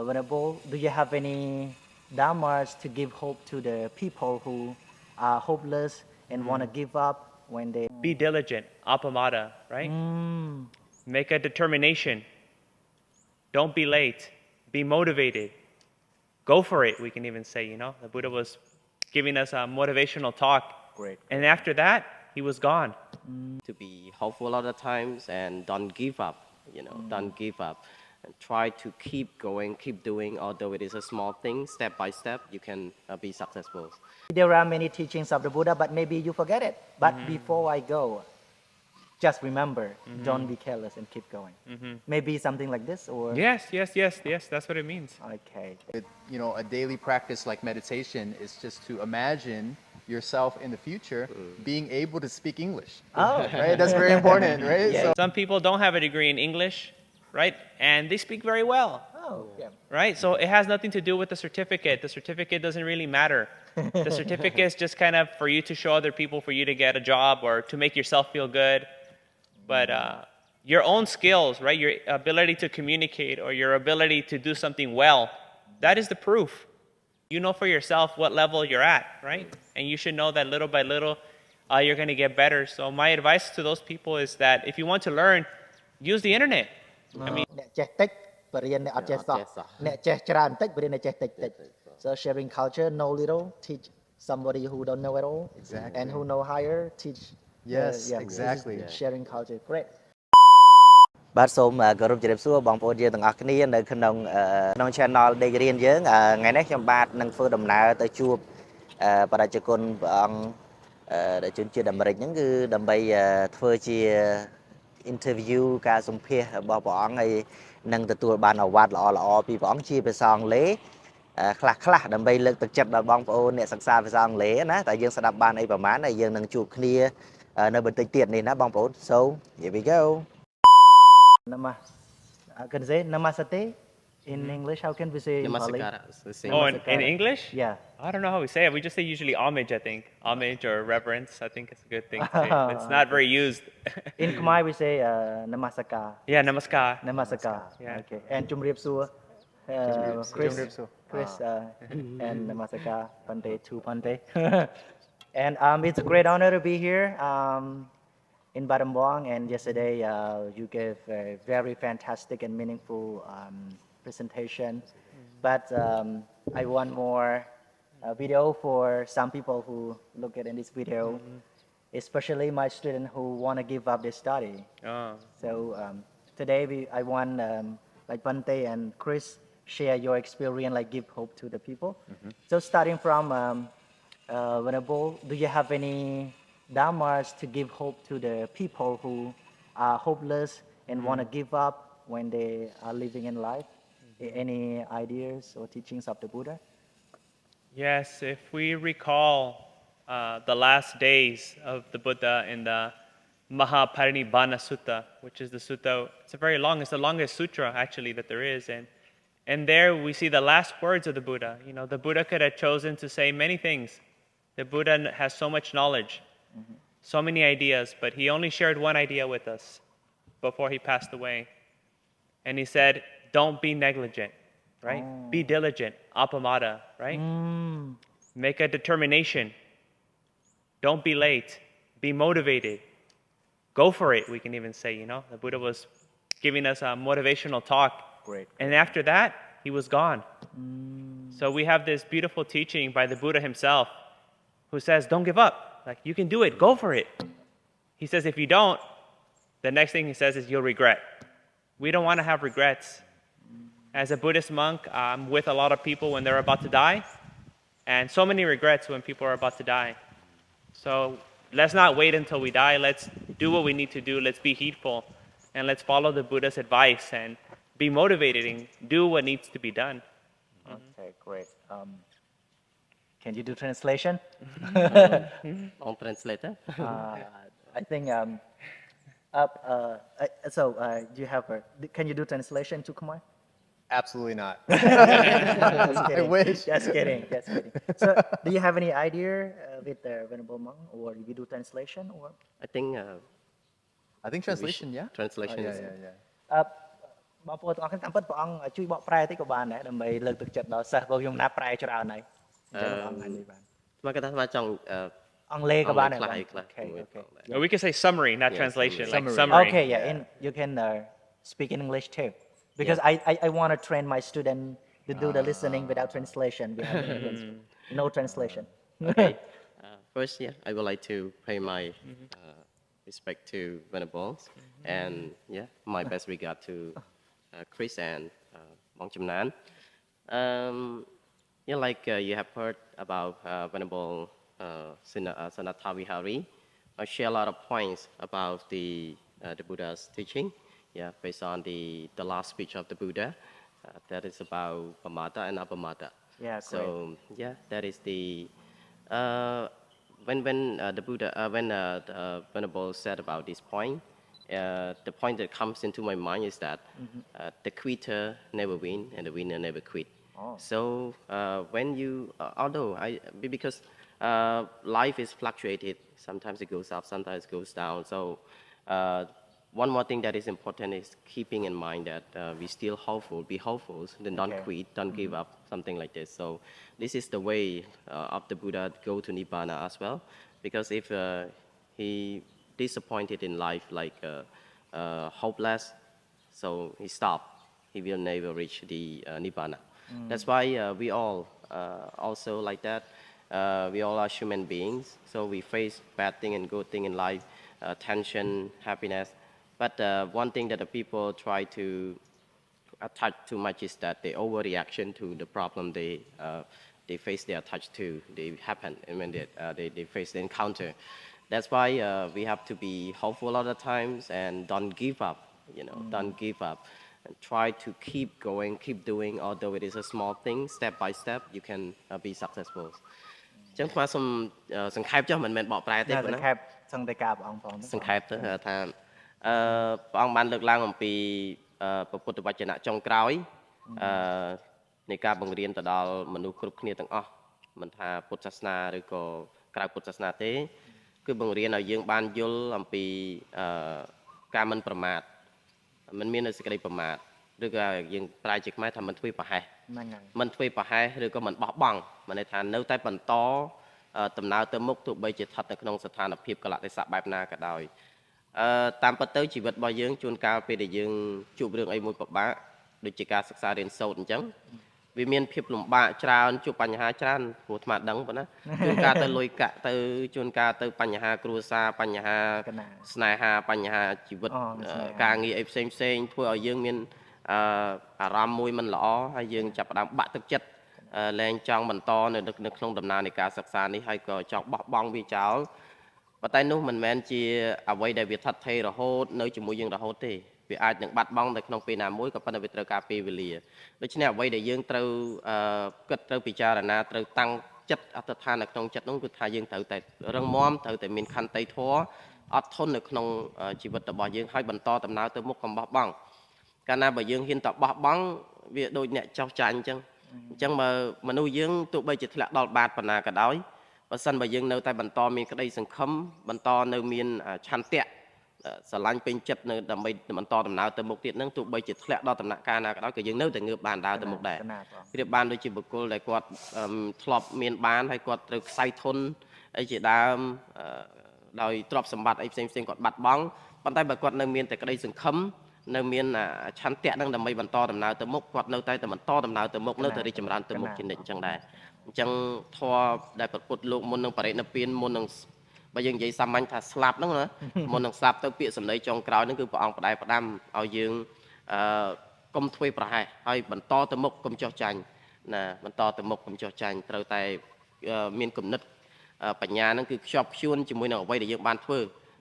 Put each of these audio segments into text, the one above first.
Venerable, do you have any dharmas to give hope to the people who are hopeless and want to give up when they... Be diligent, appamada, right? Make a determination. Don't be late. Be motivated. Go for it, we can even say, you know. The Buddha was giving us a motivational talk. Great. And after that, he was gone. To be hopeful a lot of times and don't give up, don't give up. And try to keep going, keep doing, although it is a small thing, step by step, you can be successful. There are many teachings of the Buddha, but maybe you forget it. But before I go, just remember, don't be careless and keep going. Maybe something like this, or... Yes, that's what it means. Okay. With, a daily practice like meditation is just to imagine yourself in the future being able to speak English. Oh. Right? That's very important, right? Yeah. So, Some people don't have a degree in English, right? And they speak very well. Oh, yeah. Right? So it has nothing to do with the certificate. The certificate doesn't really matter. The certificate is just kind of for you to show other people, for you to get a job or to make yourself feel good. But your own skills, right? Your ability to communicate or your ability to do something well, that is the proof. You know for yourself what level you're at, right? And you should know that little by little, you're going to get better. So my advice to those people is that if you want to learn, use the internet. I mean, អ្នកចេះតិចបរិញ្ញាអ្នកអត់ចេះសោះអ្នកចេះច្រើនតិចបរិញ្ញាអ្នកចេះតិចតិច So sharing culture, know little, teach somebody who don't know at all. Exactly. And who know higher, teach. Yes, exactly. Sharing culture. Great. បាទសូមគោរពជម្រាបសួរបងប្អូនយើងទាំងអស់គ្នានៅក្នុងchannel Dek Rean យើងថ្ងៃនេះខ្ញុំបាទនឹងធ្វើដំណើរទៅជួបបរិយាគុណព្រះអង្គដែលជនជាតិអាមេរិកហ្នឹងគឺដើម្បីធ្វើជា interview ការសម្ភាសន៍របស់ព្រះអង្គហើយនឹងទទួលបានអវត្តល្អៗពីព្រះអង្គជាភាសាអង់គ្លេសខ្លះដើម្បីលើកទឹកចិត្តដល់បងប្អូនអ្នកសិក្សាភាសាអង់គ្លេសណាតែយើងស្ដាប់បានអីប្រហែលហើយយើងនឹងជួបគ្នានៅបន្តិចទៀតនេះណាបងប្អូន So here we go. Can say namaste in English? How can we say in Pali? Oh, in English? Yeah. I don't know how we say it. We just say usually homage, I think. Homage or reverence. I think it's a good thing to say. It's not very used. In Khmer we say namaskar. Yeah, namaskar. Namaskar. Yeah. Okay. And Chumriep Sur. Chris and namaskar Pante to Pante. And it's a great honor to be here in Battambang, and yesterday you gave a very fantastic and meaningful presentation. But I want more video for some people who look at in this video, especially my students who want to give up their study. Oh. So today I want like Bante and Chris share your experience, like give hope to the people. So starting from Venerable, do you have any dharmas to give hope to the people who are hopeless and want to give up when they are living in life? Any ideas or teachings of the Buddha? Yes, if we recall the last days of the Buddha in the Mahaparinibbana Sutta, which is the sutta, it's the longest sutra actually that there is. And there we see the last words of the Buddha. You know, the Buddha could have chosen to say many things. The Buddha has so much knowledge, so many ideas, but he only shared one idea with us before he passed away. And he said, don't be negligent, right? Be diligent, appamada, right? Make a determination. Don't be late. Be motivated. Go for it, we can even say, you know. The Buddha was giving us a motivational talk. Great. And after that, he was gone. So we have this beautiful teaching by the Buddha himself who says, don't give up. Like, you can do it. Go for it. He says, if you don't, the next thing he says is you'll regret. We don't want to have regrets. As a Buddhist monk, I'm with a lot of people when they're about to die, and so many regrets when people are about to die. So let's not wait until we die. Let's do what we need to do. Let's be heedful, and let's follow the Buddha's advice and be motivated and do what needs to be done. Okay, great. Can you do translation? On translator. I think so you have can you do translation to Khmer? absolutely not. Just I kidding. wish. Just kidding. Just kidding. So, do you have any idea with the Venerable Monk, or you do translation, or? I think I think translation, yeah. translation is yeah. បងប្អូនទាំងអស់គ្នាតាមពិតព្រះអង្គជួយបកប្រែតិចក៏បានដែរដើម្បីលើកទឹកចិត្តដល់សិស្សរបស់ខ្ញុំណាប្រែច្រើនហើយអញ្ចឹងព្រះអង្គអាចនិយាយបាន ស្មើគេថាស្មើចង់ អង់គ្លេសក៏បានដែរ ខ្លះ បង អីខ្លះ Okay, ជាមួយ okay. ផងដែរ Or we could say summary, not Yeah, translation. summary. Like Summary. summary. Okay, yeah, and you can speak in English too, because I want to train my student to do the listening without translation. We have no translation. Okay. First, yeah, I would like to pay my respect to Venables, and yeah, my best regard to Chris and Bong Chimnan. Yeah, like you have heard about Venerable Sanatha Vihari. I share a lot of points about the Buddha's teaching, yeah, based on the last speech of the Buddha. That is about Pamata and Apamata. Yeah, So yeah, that is the when the Buddha when the Venerable said about this point, the point that comes into my mind is that the quitter never win and the winner never quit. Oh. So when you, although because life is fluctuated, sometimes it goes up, sometimes it goes down. So one more thing that is important is keeping in mind that we still hopeful, be hopeful, then don't Okay. quit, don't give up, something like this. So this is the way of the Buddha go to Nibbana as well, because if he disappointed in life, like hopeless, so he stopped. He will never reach the Nibbana. That's why we all also like that. We all are human beings, so we face bad thing and good thing in life, tension, happiness. But one thing that the people try to attach too much is that they overreaction to the problem they face, they attach to, they happen, and when they face the encounter. That's why we have to be hopeful all the times and don't give up, don't give up. And try to keep going, keep doing, although it is a small thing, step by step, you can be successful. ចឹងខ្ញុំសូមសង្ខេបចុះមិនមែនបកប្រែទេ ណា ប៉ុណ្ ស ណា ង្ខេបសង្កេតការព្រះអង្គផង សង្ខេបទៅថាព្រះអង្គបានលើកឡើងអំពីពុទ្ធវចនៈចុងក្រោយនៃការបង្រៀនទៅដល់មនុស្សគ្រប់គ្នាទាំងអស់មិនថាពុទ្ធសាសនាឬក៏ក្រៅពុទ្ធសាសនាទេគឺបង្រៀនឲ្យយើងបានយល់អំពីការមិនប្រមាទមិនមានសេចក្តីប្រមាទឬក៏យើងប្រែជាខ្មែរថាមិនធ្វើប្រហែស ហ្នឹងហើយ មិនធ្វើប្រហែសឬក៏មិនបោះបង់មានន័យថានៅតែបន្តដំណើរទៅមុខទោះបីជាស្ថិតនៅក្នុងស្ថានភាពកលៈទេសៈបែបណាក៏ដោយតាមពិតទៅជីវិតរបស់យើងជួនកាលពេលដែលយើងជួបរឿងអីមួយពិបាកដូចជាការសិក្សារៀនសូត្រអញ្ចឹងវាមានភាពលំបាកច្រើនជួបបញ្ហាច្រើនព្រោះអាត្មាដឹងប៉ុណ្ណាជួនកាលទៅលុយកាក់ទៅជួនកាលទៅបញ្ហាគ្រួសារបញ្ហាស្នេហាបញ្ហាជីវិតការងារអីផ្សេងធ្វើឲ្យយើងមានអារម្មណ៍មួយមិនល្អហើយយើងចាប់ផ្ដើមបាក់ទឹកចិត្តលែងចង់បន្តនៅក្នុងដំណើរនៃការសិក្សានេះហើយក៏ចង់បោះបង់វាចោលប៉ុន្តែនោះមិនមែនជាអ្វីដែលវាថិតថេររហូតនៅជាមួយយើងរហូតទេវាអាចនឹងបាត់បង់នៅក្នុងពេលណាមួយក៏ប៉ុន្តែវាត្រូវការពេលវេលាដូច្នេះអ្វីដែលយើងត្រូវគិតត្រូវពិចារណាត្រូវតាំងចិត្តអត្តដ្ឋាននៅក្នុងចិត្តនោះគឺថាយើងត្រូវតែរឹងមាំត្រូវតែមានខន្តីធម៌អត់ធន់នៅក្នុងជីវិតរបស់យើងហើយបន្តដំណើរទៅមុខកុំបោះបង់កាលណាបើយើងហ៊ានតបោះបង់វាដូចអ្នកចោះចាញ់អញ្ចឹងបើមនុស្សយើងទោះបីជាធ្លាក់ដល់បាតប៉ុណ្ណាក៏ដោយបើសិនបើយើងនៅតែបន្តមានក្តីសង្ឃឹមបន្តនៅមានឆន្ទៈស្រឡាញ់ពេញចិត្តនៅដើម្បីបន្តដំណើរទៅមុខទៀតនឹងទោះបីជាធ្លាក់ដល់ដំណាក់កាលណាក៏ដោយក៏យើងនៅតែងើបបានដើរទៅមុខដែរប្រៀបបានដូចជាបុគ្គលដែលគាត់ធ្លាប់មានបានហើយគាត់ត្រូវខ្សែធនអីជាដើមដោយទ្រព្យសម្បត្តិអីផ្សេងគាត់បាត់បង់ប៉ុន្តែបើគាត់នៅមានតែក្តីសង្ឃឹមនៅមានឆន្ទៈនឹងដើម្បីបន្តដំណើរទៅមុខគាត់នៅតែបន្តដំណើរទៅមុខនៅតែរីកចម្រើនទៅមុខជានិច្ចអញ្ចឹងដែរអញ្ចឹងធម៌ដែលប្រពុតលោកមុននឹងបរិនិព្វានមុននឹងបើយើងនិយាយសាមញ្ញថាស្លាប់ហ្នឹងណាមុននឹងស្លាប់ទៅពាក្យសម្ដីចុងក្រោយហ្នឹងគឺព្រះអង្គផ្ដែផ្ដាំឲ្យយើងកុំធ្វើប្រហែសហើយបន្តទៅមុខកុំចោះចាញ់ណាបន្តទៅមុខកុំចោះចាញ់ត្រូវតែមានគំនិតបញ្ញាហ្នឹងគឺខ្ជាប់ខ្ជួនជាមួយនឹងអ្វីដែលយើងបានធ្វើ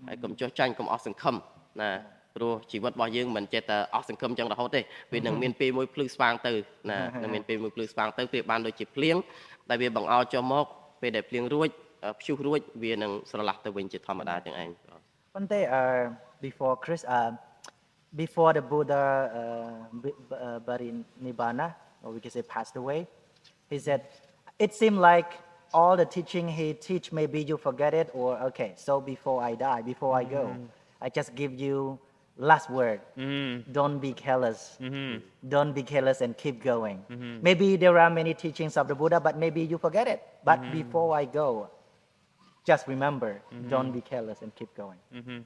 ហើយកុំចោះចាញ់កុំអស់សង្ឃឹមណាព្រោះជីវិតរបស់យើងមិនចេះតែអស់សង្ឃឹមចឹងរហូតទេវានឹងមានពេលមួយភ្លឺស្វាងទៅណានឹងមានពេលមួយភ្លឺស្វាងទៅប្រៀបបានដូចជាភ្លៀងដែលវាបង្អោចចុះមកពេលដែលភ្លៀងរួចព្យុះរួចវានឹងស្រឡះទៅវិញជាធម្មតាចឹងឯង ប៉ុន្តែ before Chris before the Buddha Nibbana or we can say passed away he said it seemed like all the teaching he teach maybe you forget it or okay so before I die before I go I just give you last word. Don't be careless. Don't be careless and keep going. Maybe there are many teachings of the Buddha, but maybe you forget it. But before I go, just remember, don't be careless and keep going.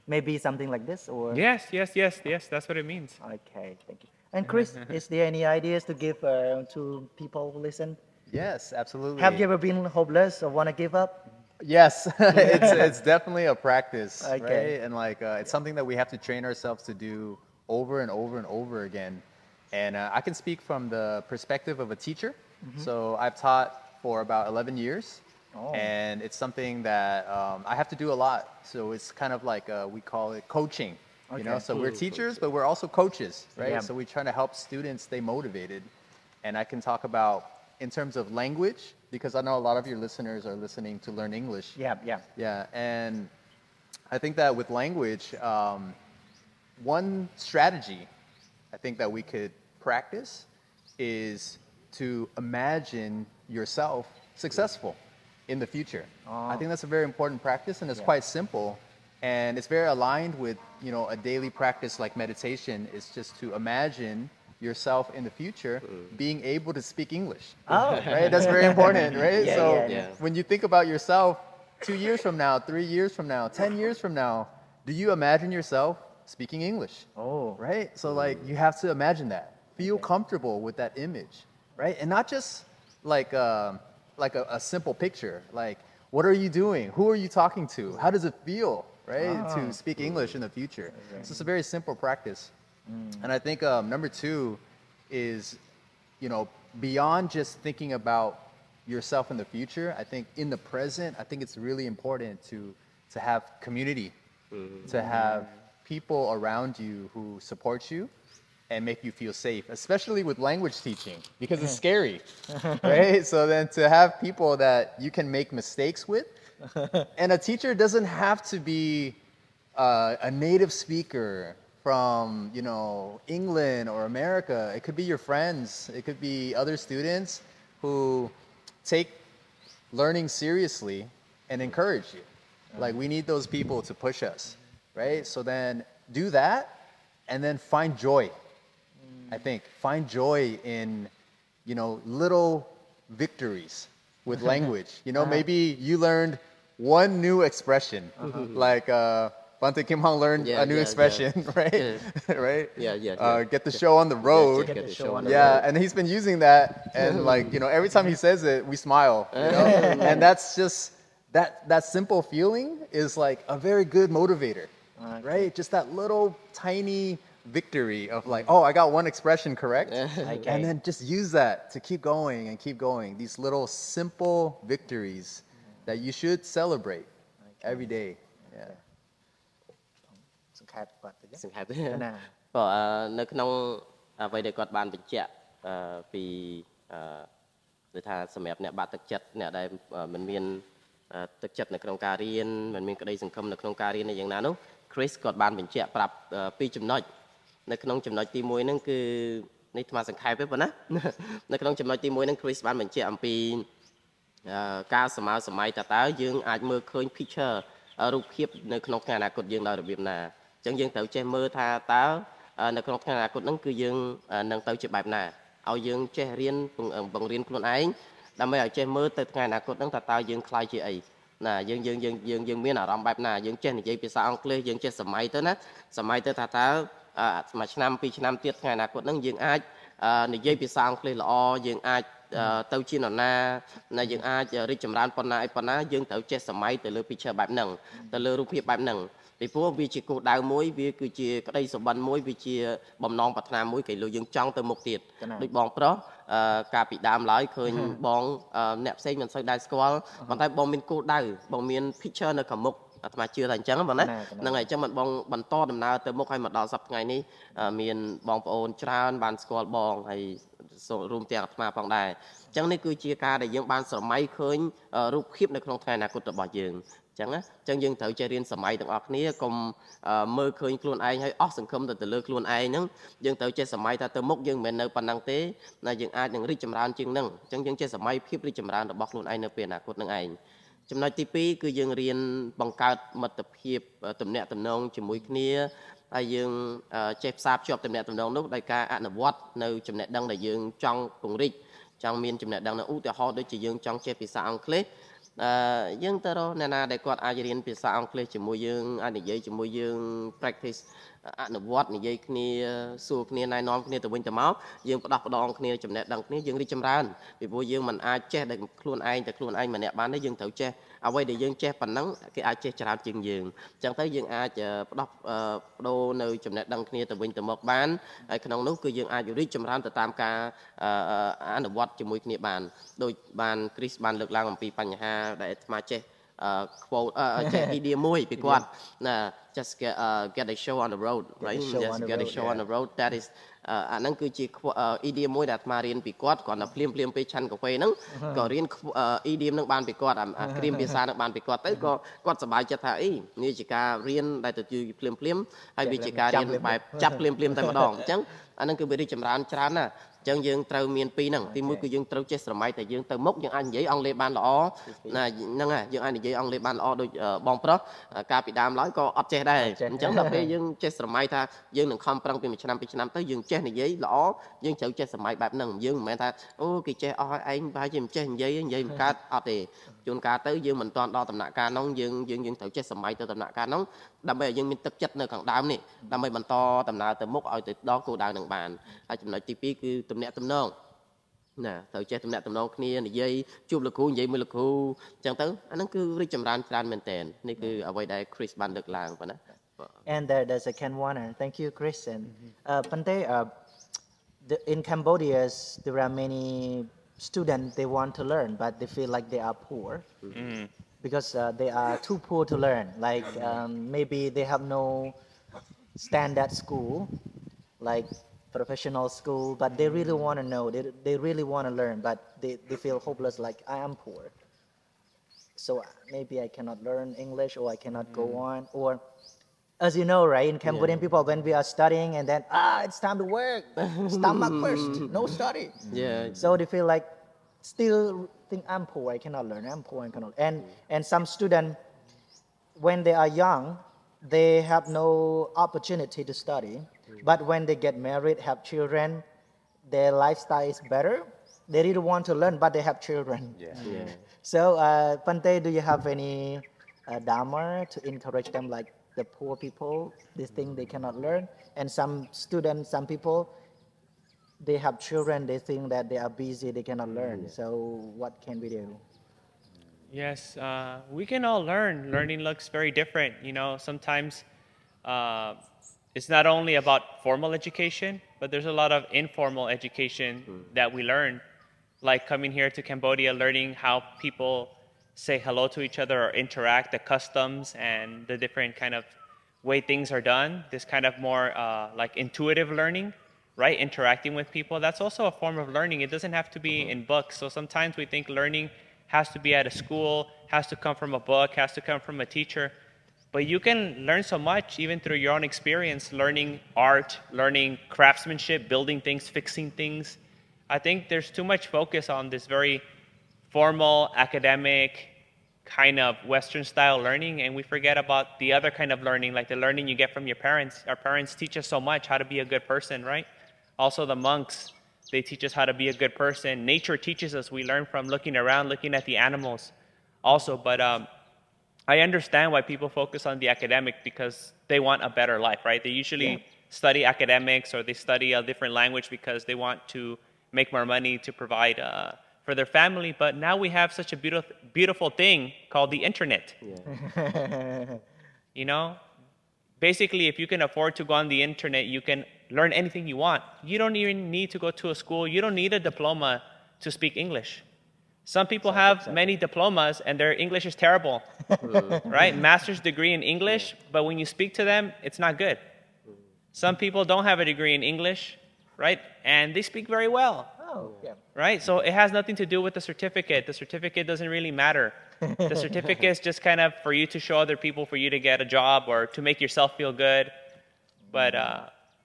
Maybe something like this, or Yes. That's what it means. okay, thank you. And Chris, is there any ideas to give to people who listen? Yes, absolutely. Have you ever been hopeless or want to give up? Yes, it's definitely a practice, Okay. right? And like it's something that we have to train ourselves to do over and over and over again. And I can speak from the perspective of a teacher. So I've taught for about 11 years, and it's something that I have to do a lot. So it's kind of like we call it coaching. You know, so we're teachers, but we're also coaches, right? Yeah. So we try to help students stay motivated. And I can talk about in terms of language, because I know a lot of your listeners are listening to learn English. Yeah. Yeah, and I think that with language, one strategy I think that we could practice is to imagine yourself successful in the future. I think that's a very important practice, and it's quite simple, and it's very aligned with, you know, a daily practice like meditation. Is just to imagine yourself in the future being able to speak English. Oh. Right? That's very important, right? Yeah, So yeah. when you think about yourself 2 years from now, 3 years from now, 10 years from now, do you imagine yourself speaking English? Oh. Right? So like you have to imagine that. Feel comfortable with that image, right? And not just like a simple picture. Like, what are you doing? Who are you talking to? How does it feel, right, to speak English in the future? So it's a very simple practice. And I think number two is, you know, beyond just thinking about yourself in the future, I think in the present, I think it's really important to have community, to have people around you who support you and make you feel safe, especially with language teaching, because it's scary, right? So then to have people that you can make mistakes with, and a teacher doesn't have to be a native speaker from, you know, England or America. It could be your friends. It could be other students who take learning seriously and encourage you. Like, we need those people to push us, right? So then do that, and then find joy. I think find joy in, you know, little victories with language. You know, maybe you learned one new expression, like Bante Kim Hong learned a new expression, right? Right? Yeah. Get the show on the road. Get the show on the Yeah, road. and he's been using that, and like, you know, every time he says it, we smile. You know? And that's just that simple feeling is like a very good motivator, right? Just that little tiny victory of like, oh, I got one expression correct, and then just use that to keep going and keep going. These little simple victories that you should celebrate every day. Yeah. សង្ខេបគាត់ទៅ សង្ខេប ណា ក៏នៅក្នុងអ្វីដែលគាត់បានបញ្ជាក់ពីដូចថាសម្រាប់អ្នកបាក់ទឹកចិត្តអ្នកដែលមិនមានទឹកចិត្តនៅក្នុងការរៀនមិនមានក្តីសង្ឃឹមនៅក្នុងការរៀនយ៉ាងណានោះ Chris គាត់បានបញ្ជាក់ប្រាប់ពីរចំណុចនៅក្នុងចំណុចទី1ហ្នឹងគឺនេះអាត្មាសង្ខេបទេប៉ុណ្ណា នៅក្នុងចំណុចទី1ហ្នឹង Chris បានបញ្ជាក់អំពីការសម័យសម័យតើយើងអាចមើលឃើញ picture រូបភាពនៅក្នុងថ្ងៃអនាគតយើងដោយរបៀបណាអញ្ចឹងយើងត្រូវចេះមើលថាតើនៅក្នុងថ្ងៃអនាគតហ្នឹងគឺយើងនឹងទៅជាបែបណាឲ្យយើងចេះរៀនបង្រៀនខ្លួនឯងដើម្បីឲ្យចេះមើលទៅថ្ងៃអនាគតហ្នឹងតើយើងខ្លាយជាអីណាយើងមានអារម្មណ៍បែបណាយើងចេះនិយាយភាសាអង់គ្លេសយើងចេះសម័យទៅណាសម័យទៅថាតើមួយឆ្នាំពីរឆ្នាំទៀតថ្ងៃអនាគតហ្នឹងយើងអាចនិយាយភាសាអង់គ្លេសល្អយើងអាចទៅជានរណាយើងអាចរីកចម្រើនប៉ុណ្ណាអីប៉ុណ្ណាយើងត្រូវចេះសម័យទៅលើ picture បែបហ្នឹងទៅលើរូបភាពបែបហ្នឹងពីព្រោះវាជាគោលដៅមួយវាគឺជាក្តីសុបិនមួយវាជាបំណងប្រាថ្នាមួយគេលើយើងចង់ទៅមុខទៀតដូចបងប្រុសកាលពីដើមឡើយឃើញបងអ្នកផ្សេងមិនសូវដែរស្គាល់ប៉ុន្តែបងមានគោលដៅបងមាន picture នៅខាងមុខអាត្មាជឿថាអញ្ចឹងបងណាហ្នឹងហើយអញ្ចឹងមិនបងបន្តដំណើរទៅមុខឲ្យមកដល់សប្តាហ៍ថ្ងៃនេះមានបងប្អូនច្រើនបានស្គាល់បងហើយរួមទាំងអាត្មាផងដែរអញ្ចឹងនេះគឺជាការដែលយើងបានស្រមៃឃើញរូបភាពនៅក្នុងថ្ងៃអនាគតរបស់យើងអញ្ចឹងណាអញ្ចឹងយើងត្រូវចេះរៀនសម័យទាំងអស់គ្នាកុំមើលឃើញខ្លួនឯងហើយអស់សង្ឃឹមទៅលើខ្លួនឯងហ្នឹងយើងត្រូវចេះសម័យថាទៅមុខយើងមិនមែននៅប៉ុណ្ណឹងទេណាយើងអាចនឹងរីកចម្រើនជាងហ្នឹងអញ្ចឹងយើងចេះសម័យភាពរីកចម្រើនរបស់ខ្លួនឯងនៅពេលអនាគតហ្នឹងឯងចំណុចទី2គឺយើងរៀនបង្កើតមិត្តភាពទំនាក់ទំនងជាមួយគ្នា ហើយយើងចេះផ្សារភ្ជាប់ទំនាក់ទំនងនោះដោយការអនុវត្តនៅចំណេះដឹងដែលយើងចង់ពង្រីកចង់មានចំណេះដឹងនៅឧទាហរណ៍ដូចជាយើងចង់ចេះភាសាអង់គ្លេសយើងទៅរកអ្នកណាដែលគាត់អាចរៀនភាសាអង់គ្លេសជាមួយយើងអាចនិយាយជាមួយយើង practice អនុវត្តនិយាយគ្នាសួរគ្នាណែនាំគ្នាទៅវិញទៅមកយើងផ្ដោះផ្ដងគ្នាចំណេះដឹងគ្នាយើងរីកចម្រើនពីព្រោះយើងមិនអាចចេះតែខ្លួនឯងម្នាក់បានទេយើងត្រូវចេះអ្វីដែលយើងចេះប៉ុណ្ណឹងគេអាចចេះច្រើនជាងយើងអញ្ចឹងទៅយើងអាចផ្ដោះប្ដូរនៅចំណេះដឹងគ្នាទៅវិញទៅមកបានហើយក្នុងនោះគឺយើងអាចរីកចម្រើនទៅតាមការអនុវត្តជាមួយគ្នាបានដោយបាន Chris បានលើកឡើងអំពីបញ្ហាដែលអាត្មាចេះquote ចេះ idiom មួយពីគាត់ណា just get a show on the road right just get a show on the road that is អាហ្នឹងគឺជា idiom មួយដែលអាត្មារៀនពីគាត់គ្រាន់តែភ្លាមពេលឆាន់កាហ្វេហ្នឹងក៏រៀន idiom ហ្នឹងបានពីគាត់អាគ្រាមភាសាហ្នឹងបានពីគាត់ទៅក៏គាត់សប្បាយចិត្តថាអីនេះជាការរៀនដែលទៅភ្លាមហើយវាជាការរៀនបែបចាប់ភ្លាមតែម្ដងអញ្ចឹងអាហ្នឹងគឺវារីកចម្រើនច្រើនណាស់អញ្ចឹងយើងត្រូវមានពីរហ្នឹងទីមួយគឺយើងត្រូវចេះស្រមៃតែយើងទៅមុខយើងអាចនិយាយអង់គ្លេសបានល្អណាហ្នឹងហើយយើងអាចនិយាយអង់គ្លេសបានល្អដូចបងប្រុសកាលពីដើមឡើយក៏អត់ចេះដែរអញ្ចឹងដល់ពេលយើងចេះស្រមៃថាយើងនឹងខំប្រឹងពី1ឆ្នាំ2ឆ្នាំទៅយើងចេះនិយាយល្អយើងត្រូវចេះស្រមៃបែបហ្នឹងយើងមិនមែនថាអូគេចេះអស់ហើយឯងប្រហែលជាមិនចេះនិយាយមិនកើតអត់ទេជួនកាលទៅយើងមិនទាន់ដល់ដំណាក់កាលហ្នឹងយើងត្រូវចេះស្រមៃទៅដំណាក់កាលហ្នឹងដើម្បីឲ្យយើងមានទឹកចិត្តនៅខាងដើមនេះដើម្បីបន្តដំណើរទៅមុខឲ្យទៅដល់គោលដៅនឹងបានហើយចំណុចទី2គឺទំនាក់ទំនងណាត្រូវចេះទំនាក់ទំនងគ្នានិយាយជួបលោកគ្រូនិយាយមួយលោកគ្រូអញ្ចឹងទៅអាហ្នឹងគឺរីកចម្រើនច្រើនមែនតើនេះគឺអ្វីដែល Chris បានលើកឡើងប៉ុណ្ណា And the second one, and thank you, Chris. And Pante, in Cambodia, there are many students they want to learn, but they feel like they are poor because they are too poor to learn. Like maybe they have no standard school, like professional school, but they really want to know. They really want to learn, but they feel hopeless. Like I am poor, so maybe I cannot learn English, or I cannot go on, or as you know, right, in Cambodian people, when we are studying and then, it's time to work, stomach first, no study. Yeah. So they feel like, still think I'm poor, I cannot learn, I'm poor, I cannot. And some students, when they are young, they have no opportunity to study. But when they get married, have children, their lifestyle is better. They really want to learn, but they have children. Yeah. So, Pante, do you have any dharma to encourage them, like the poor people, they think they cannot learn, and some students, some people, they have children, they think that they are busy, they cannot learn. So what can we do? Yes, we can all learn. Learning looks very different. You know, sometimes it's not only about formal education, but there's a lot of informal education that we learn, like coming here to Cambodia, learning how people say hello to each other or interact, the customs and the different kind of way things are done. This kind of more like intuitive learning, right? Interacting with people. That's also a form of learning. It doesn't have to be in books. So sometimes we think learning has to be at a school, has to come from a book, has to come from a teacher. But you can learn so much even through your own experience, learning art, learning craftsmanship, building things, fixing things. I think there's too much focus on this very formal, academic, kind of Western style learning, and we forget about the other kind of learning, like the learning you get from your parents. Our parents teach us so much how to be a good person, right? Also the monks, they teach us how to be a good person. Nature teaches us. We learn from looking around, looking at the animals also. But I understand why people focus on the academic because they want a better life, right? They usually study academics or they study a different language because they want to make more money to provide for their family. But now we have such a beautiful thing called the internet. You know, basically, if you can afford to go on the internet, you can learn anything you want. You don't even need to go to a school. You don't need a diploma to speak English. Some people have many diplomas and their English is terrible, right? Master's degree in English, but when you speak to them, it's not good. Some people don't have a degree in English, right? And they speak very well. Right? So it has nothing to do with the certificate. The certificate doesn't really matter. The certificate is just kind of for you to show other people, for you to get a job or to make yourself feel good. But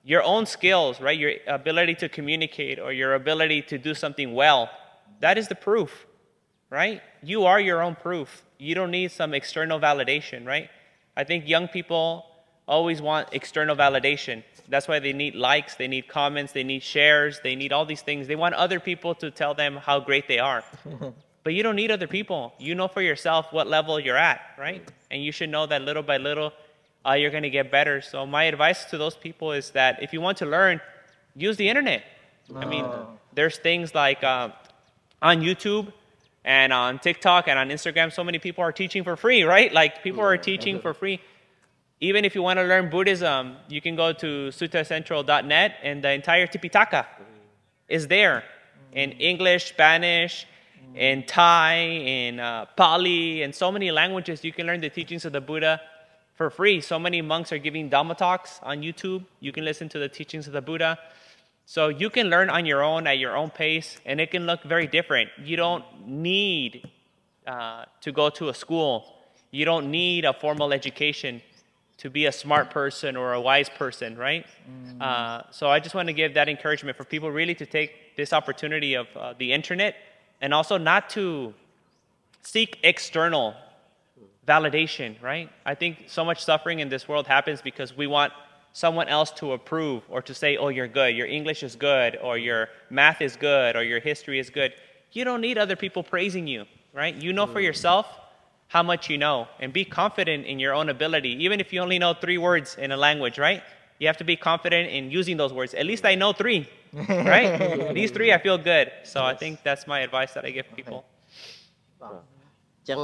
your own skills, right? Your ability to communicate or your ability to do something well, that is the proof, right? You are your own proof. You don't need some external validation, right? I think young people, always want external validation. That's why they need likes, they need comments, they need shares, they need all these things. They want other people to tell them how great they are. But you don't need other people. You know for yourself what level you're at, right? And you should know that little by little, you're going to get better. So my advice to those people is that if you want to learn, use the internet. I mean, there's things like on YouTube and on TikTok and on Instagram, so many people are teaching for free, right? Like people are teaching for free. Even if you want to learn Buddhism, you can go to suttacentral.net and the entire Tipitaka is there in English, Spanish, in Thai, in Pali, and so many languages. You can learn the teachings of the Buddha for free. So many monks are giving Dhamma talks on YouTube. You can listen to the teachings of the Buddha. So you can learn on your own at your own pace, and it can look very different. You don't need to go to a school. You don't need a formal education to be a smart person or a wise person, right? So I just want to give that encouragement for people really to take this opportunity of the internet and also not to seek external validation, right? I think so much suffering in this world happens because we want someone else to approve or to say, oh, you're good, your English is good, or your math is good, or your history is good. You don't need other people praising you, right? You know for yourself how much you know, and be confident in your own ability. Even if you only know 3 words in a language, right? You have to be confident in using those words. At least I know 3, right? These 3 I feel good. So I think that's my advice that I give people. ចឹង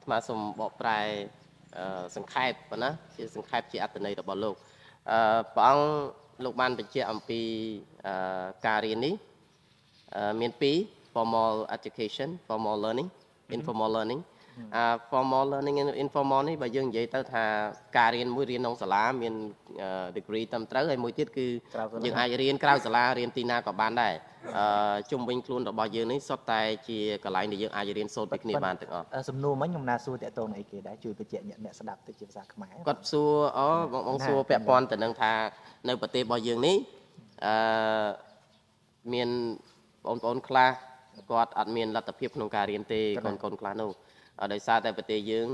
ស្មាសូមបកប្រែសង្ខេបប៉ុណ្ណាជាសង្ខេបជាអត្ថន័យរបស់លោកព្រះអង្គលោកបានបញ្ជាក់អំពីការរៀននេះមាន2 formal education formal learning informal learning formal learning and informal នេះបើយើងនិយាយទៅថាការរៀនមួយរៀនក្នុងសាលាមាន degree ត្រឹមត្រូវហើយមួយទៀតគឺយើងអាចរៀនក្រៅសាលារៀនទីណាក៏បានដែរជុំវិញខ្លួនរបស់យើងនេះសុទ្ធតែជាកន្លែងដែលយើងអាចរៀនសូត្រពីគ្នាបានទាំងអស់សំណួរមិញខ្ញុំណាសួរតាក់ទងអីគេដែរជួយបញ្ជាក់អ្នកស្ដាប់ទៅជាភាសាខ្មែរគាត់សួរបងសួរពាក់ព័ន្ធទៅនឹងថានៅប្រទេសរបស់យើងនេះមានបងប្អូនខ្លះគាត់អត់មានលទ្ធភាពក្នុងការរៀនទេកូនខ្លះនោះដោយសារតែប្រទេសយើង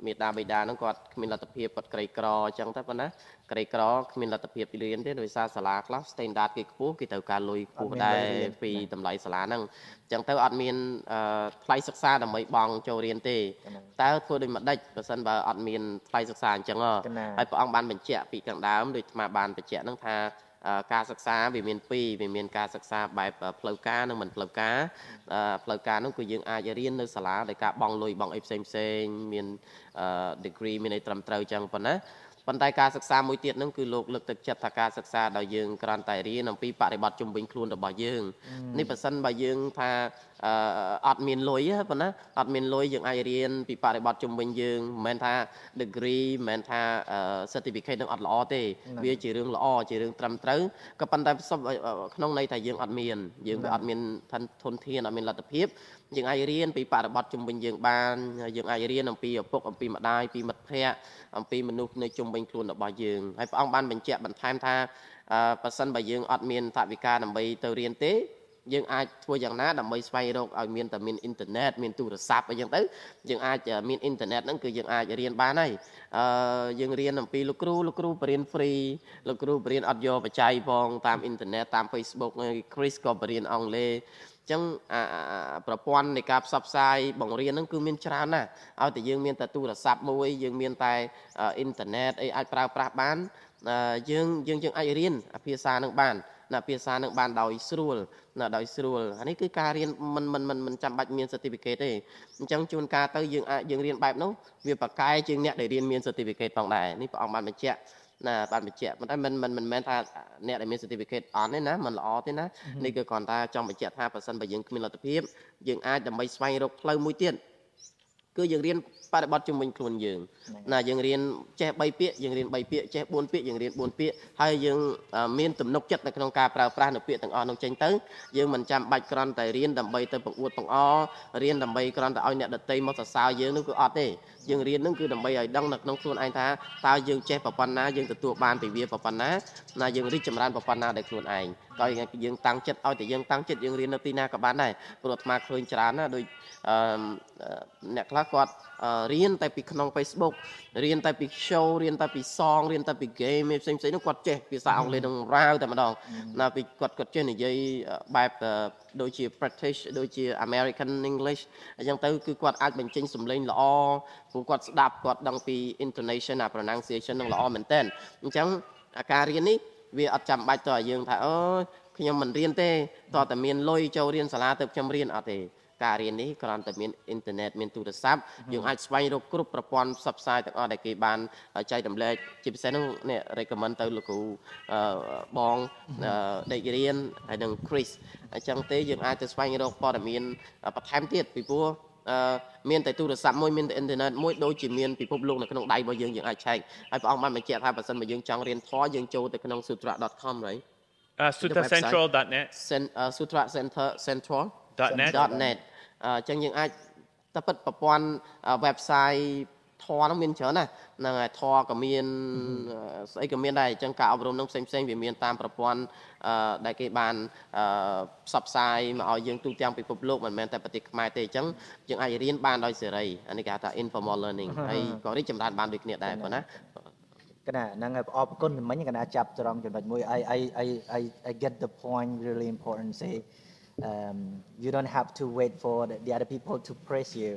មេដាបេដាហ្នឹងគាត់គ្មានលទ្ធភាពគាត់ក្រីក្រអញ្ចឹងទៅប៉ុណ្ណាក្រីក្រគ្មានលទ្ធភាពរៀនទេដោយសារសាលាខ្លះ standard គេខ្ពស់គេត្រូវការលុយខ្ពស់ដែរពីតម្លៃសាលាហ្នឹងអញ្ចឹងទៅអត់មានថ្លៃសិក្សាដើម្បីបង់ចូលរៀនទេតើធ្វើដូចម្ដេចបើសិនបើអត់មានថ្លៃសិក្សាអញ្ចឹងហើយព្រះអង្គបានបញ្ជាក់ពីខាងដើមដូចអាត្មាបានបញ្ជាក់ហ្នឹងថាការសិក្សាវាមាន2វាមានការសិក្សាបែបផ្លូវការនិងមិនផ្លូវការផ្លូវការនោះគឺយើងអាចរៀននៅសាលាដោយការបង់លុយបង់អីផ្សេងមាន degree មានអីត្រឹមត្រូវអញ្ចឹងប៉ុណ្ណាប៉ុន្តែការសិក្សាមួយទៀតហ្នឹងគឺលោកលើកទឹកចិត្តថាការសិក្សាដោយយើងគ្រាន់តែរៀនអំពីបរិបទជុំវិញខ្លួនរបស់យើងនេះបើសិនបើយើងថាអត់មានលុយប៉ុណ្ណាអត់មានលុយយើងអាចរៀនពីបរិបទជុំវិញយើងមិនមែនថា degree មិនមែនថា certificate នឹងអត់ល្អទេវាជារឿងល្អជារឿងត្រឹមត្រូវក៏ប៉ុន្តែក្នុងន័យថាយើងអត់មានធនធានអត់មានលទ្ធភាពយើងអាចរៀនពីបរិបទជុំវិញយើងបានយើងអាចរៀនអំពីឪពុកអំពីម្ដាយពីមិត្តភ័ក្តិអំពីមនុស្សនៅជុំវិញខ្លួនរបស់យើងហើយព្រះអង្គបានបញ្ជាក់បន្ថែមថាបើសិនបើយើងអត់មានថវិកាដើម្បីទៅរៀនទេយើងអាចធ្វើយ៉ាងណាដើម្បីស្វែងរកឲ្យមានតែមានអ៊ីនធឺណិតមានទូរស័ព្ទអីចឹងទៅយើងអាចមានអ៊ីនធឺណិតហ្នឹងគឺយើងអាចរៀនបានហើយយើងរៀនអំពីលោកគ្រូបរៀន free លោកគ្រូបរៀនអត់យកបច្ច័យផងតាមអ៊ីនធឺណិតតាម Facebook Chris ក៏បរៀនអង់គ្លេសចឹងប្រព័ន្ធនៃការផ្សព្វផ្សាយបង្រៀនហ្នឹងគឺមានច្រើនណាស់ឲ្យតែយើងមានតែទូរស័ព្ទមួយយើងមានតែអ៊ីនធឺណិតអីអាចប្រើប្រាស់បានយើងអាចរៀនភាសានឹងបានភាសានឹងបានដោយស្រួលអានេះគឺការរៀនមិនចាំបាច់មាន certificate ទេអញ្ចឹងជួនកាលទៅយើងរៀនបែបនោះវាប្រកែជាងអ្នកដែលរៀនមាន certificate ផងដែរនេះព្រះអង្គបានបញ្ជាក់ប៉ុន្តែមិនមែនថាអ្នកដែលមាន certificate អត់ទេណាមិនល្អទេណានេះគឺគ្រាន់តែចង់បញ្ជាក់ថាបើសិនបើយើងគ្មានលទ្ធភាពយើងអាចដើម្បីស្វែងរកផ្លូវមួយទៀតគឺយើងរៀនបរិបទជុំវិញខ្លួនយើងយើងរៀនចេះ3ពាក្យយើងរៀន3ពាក្យចេះ4ពាក្យយើងរៀន4ពាក្យហើយយើងមានទំនុកចិត្តនៅក្នុងការប្រើប្រាស់នៅពាក្យទាំងអស់នោះចេញទៅយើងមិនចាំបាច់គ្រាន់តែរៀនដើម្បីទៅបង្អួតបង្អរៀនដើម្បីគ្រាន់តែឲ្យអ្នកដទៃមកសរសើរយើងនោះគឺអត់ទេ យើងរៀនហ្នឹងគឺដើម្បីឲ្យដឹងនៅក្នុងខ្លួនឯងថាតើយើងចេះប្រព័ន្ធណាយើងទទួលបានពីវាប្រព័ន្ធណាណាយើងរីកចម្រើនប្រព័ន្ធណាដែលខ្លួនឯងក៏យើងតាំងចិត្តឲ្យតែយើងតាំងចិត្តយើងរៀននៅទីណាក៏បានដែរព្រោះអាត្មាឃើញច្រើនណាដូចអ្នកខ្លះគាត់រៀនតែពីក្នុង Facebook រៀនតែពី show រៀនតែពី song រៀនតែពី game ផ្សេងៗនោះគាត់ចេះភាសាអង់គ្លេសនឹងរាវតែម្ដងណាពីគាត់ចេះនិយាយបែបដូចជា British ដូចជា American English អញ្ចឹងទៅគឺគាត់អាចបញ្ចេញសំឡេងល្អព្រោះគាត់ស្ដាប់គាត់ដឹងពី intonation អា pronunciation នឹងល្អមែនទែនអញ្ចឹងការរៀននេះវាអត់ចាំបាច់តើយើងថាអូខ្ញុំមិនរៀនទេតើតែមានលុយចូលរៀនសាលាទៅខ្ញុំរៀនអត់ទេការរៀននេះគ្រាន់តែមានអ៊ីនធឺណិតមានទូរស័ព្ទយើងអាចស្វែងរកគ្រប់ប្រព័ន្ធផ្សព្វផ្សាយទាំងអស់ដែលគេបានចែករំលែកជាពិសេសនោះនេះ recommend ទៅលោកគ្រូបងដេករៀនហើយនិង Chris អញ្ចឹងទេយើងអាចទៅស្វែងរកព័ត៌មានបន្ថែមទៀតពីព្រោះមានតែទូរស័ព្ទមួយមានតែអ៊ីនធឺណិតមួយដូចជាមានពិភពលោកនៅក្នុងដៃរបស់យើងអាចឆែកហើយព្រះអង្គបានបញ្ជាក់ថាបើសិនបើយើងចង់រៀនធម៌យើងចូលទៅក្នុង sutra.com ហើយ sutracentral.net Sutra Center Central .net អញ្ចឹងយើងអាចតែពិតប្រព័ន្ធ website ធម៌នោះមានច្រើនណាស់ហ្នឹងហើយធម៌ក៏មានស្អីក៏មានដែរអញ្ចឹងការអប់រំនឹងផ្សេងៗវាមានតាមប្រព័ន្ធដែលគេបានផ្សព្វផ្សាយមកឲ្យយើងទូទាំងពិភពលោកមិនមែនតែប្រទេសខ្មែរទេអញ្ចឹងយើងអាចរៀនបានដោយសេរីអានេះគេហៅថា informal learning ហើយក៏រីកចម្រើនបានដូចគ្នាដែរប៉ុណ្ណា cái này năng ở ở con thì mấy cái này chập trong chuẩn bị mũi I get the point really important say you don't have to wait for the other people to praise you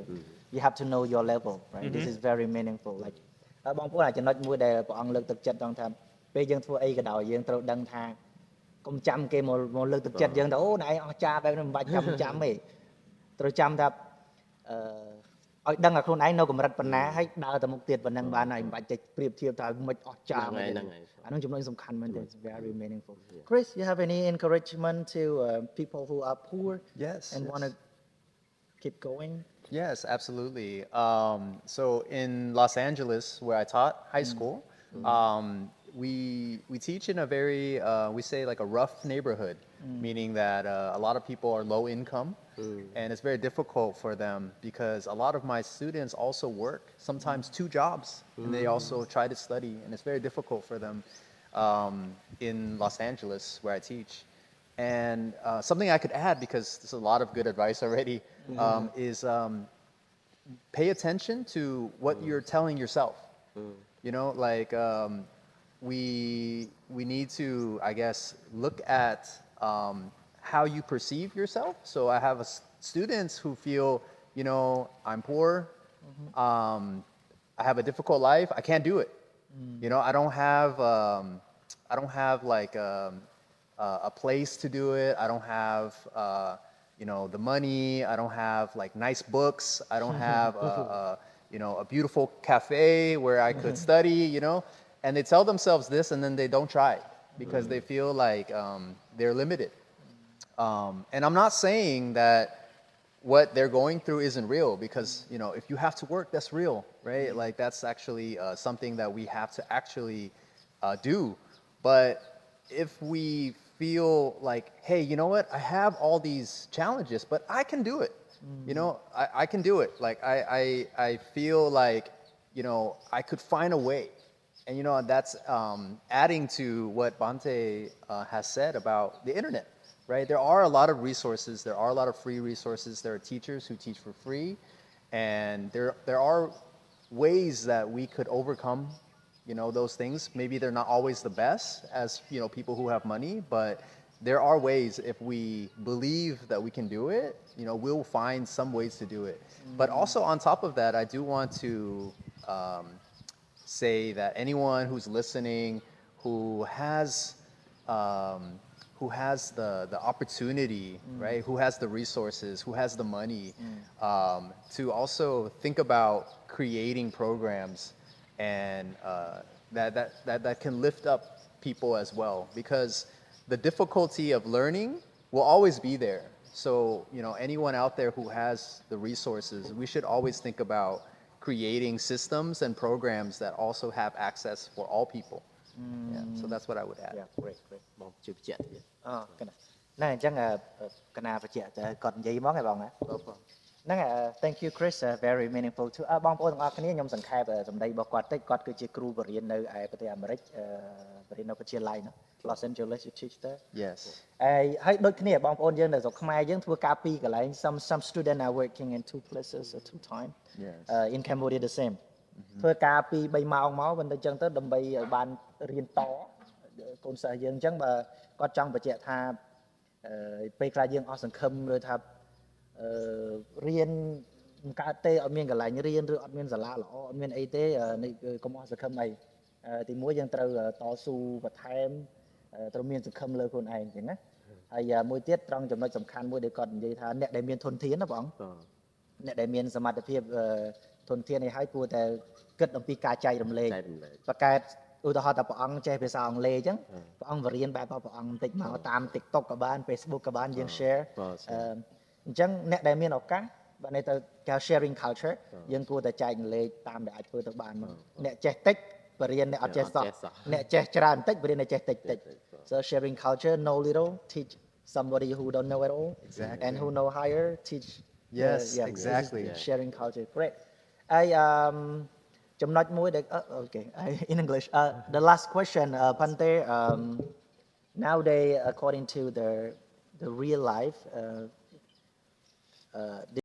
you have to know your level right this is very meaningful like បងប្អូនអាចចំណុចមួយដែលព្រះអង្គលើកទឹកចិត្តដល់ថាពេលយើងធ្វើអីក៏ដោយយើងត្រូវដឹងថាកុំចាំគេមកលើកទឹកចិត្តយើងទៅអូណែឯងអស់ចាបែបនេះមិនបាច់ចាំទេត្រូវចាំថាឲ្យដឹងឲ្យខ្លួនឯងនៅកម្រិតប៉ុណ្ណាហើយដើរទៅមុខទៀតប៉ុណ្ណឹងបានហើយមិនបាច់ចេះប្រៀបធៀបថាមិនអស់ចាហ្នឹងហើយអានោះចំណុចសំខាន់មែនទេ it's very meaningful Chris you have any encouragement to people who are poor and want to keep going Yes, absolutely. So in Los Angeles, where I taught high school, we teach in a very we say like a rough neighborhood, meaning that a lot of people are low income, and it's very difficult for them because a lot of my students also work, sometimes 2 jobs, and they also try to study, and it's very difficult for them in Los Angeles where I teach. And something I could add, because there's a lot of good advice already, is pay attention to what you're telling yourself. You know, like we need to, I guess, look at how you perceive yourself. So I have students who feel, you know, I'm poor, I have a difficult life, I can't do it. You know, I don't have like a place to do it. I don't have, you know, the money. I don't have like nice books. I don't have, you know, a beautiful cafe where I could study, you know. And they tell themselves this and then they don't try because they feel like they're limited. And I'm not saying that what they're going through isn't real because, you know, if you have to work, that's real, right? Like that's actually something that we have to actually do. But if we feel like, hey, you know what? I have all these challenges, but I can do it. You know, I can do it. Like I feel like, you know, I could find a way. And you know, that's adding to what Bante has said about the internet, right? There are a lot of resources. There are a lot of free resources. There are teachers who teach for free, and there are ways that we could overcome, you know, those things. Maybe they're not always the best as, you know, people who have money, but there are ways if we believe that we can do it, you know, we'll find some ways to do it. But also on top of that, I do want to say that anyone who's listening who has the opportunity, right? Who has the resources, who has the money, to also think about creating programs and that can lift up people as well, because the difficulty of learning will always be there. So, you know, anyone out there who has the resources, we should always think about creating systems and programs that also have access for all people. Yeah, so that's what I would add. yeah great បងជឿជាក់ទៀត កណាណែអញ្ចឹងកណាបជាគាត់និយាយមកឯងបងណា ហ្នឹងហើយ thank you Chris very meaningful to បងប្អូនទាំងអស់គ្នាខ្ញុំសង្ខេបសម្ដីរបស់គាត់តិចគាត់គឺជាគ្រូបរិញ្ញានៅឯប្រទេសអាមេរិកបរិញ្ញានៅវិទ្យាល័យ Los Angeles you teach there Yes. ហើយដូចគ្នាបងប្អូនយើងនៅស្រុកខ្មែរយើងធ្វើការពីរកន្លែង some student are working in two places at two time Yes. in Cambodia the same ធ្វើការពី3ម៉ោងមកមិនទៅចឹងទៅដើម្បីឲ្យបានរៀនតកូនសិស្សយើងអញ្ចឹងបើគាត់ចង់បញ្ជាក់ថាពេលខ្លះយើងអស់សង្ឃឹមឬថារៀនមិនកើតទេអត់មានកន្លែងរៀនឬអត់មានសាលាល្អអត់មានអីទេនេះគឺកុំអស់សង្ឃឹមអីទីមួយយើងត្រូវតស៊ូបន្ថែមត្រូវមានសង្ឃឹមលើខ្លួនឯងអញ្ចឹងណាហើយមួយទៀតត្រង់ចំណុចសំខាន់មួយដែលគាត់និយាយថាអ្នកដែលមានធនធានណាបងអ្នកដែលមានសមត្ថភាពធនធាននេះហើយគួរតែគិតអំពីការចែករំលែកប្រកែកឧទាហរណ៍ថាព្រះអង្គចេះភាសាអង់គ្លេសអញ្ចឹងព្រះអង្គបរៀនបែបព្រះអង្គបន្តិចមកតាម TikTok ក៏បាន Facebook ក៏បានយើង share អញ្ចឹងអ្នកដែលមានឱកាសបើនេះទៅគេ sharing culture យើងគួរតែចែករំលែកតាមដែលអាចធ្វើទៅបានអ្នកចេះតិចបរៀនអ្នកអត់ចេះសោះអ្នកចេះច្រើនតិចបរៀនអ្នកចេះតិច so sharing culture know little teach somebody who don't know at all Exactly. and who know higher teach Yes, yeah, exactly. sharing culture great ហើយ ចំណុចមួយដែល okay in English the last question Pante nowadays according to the real life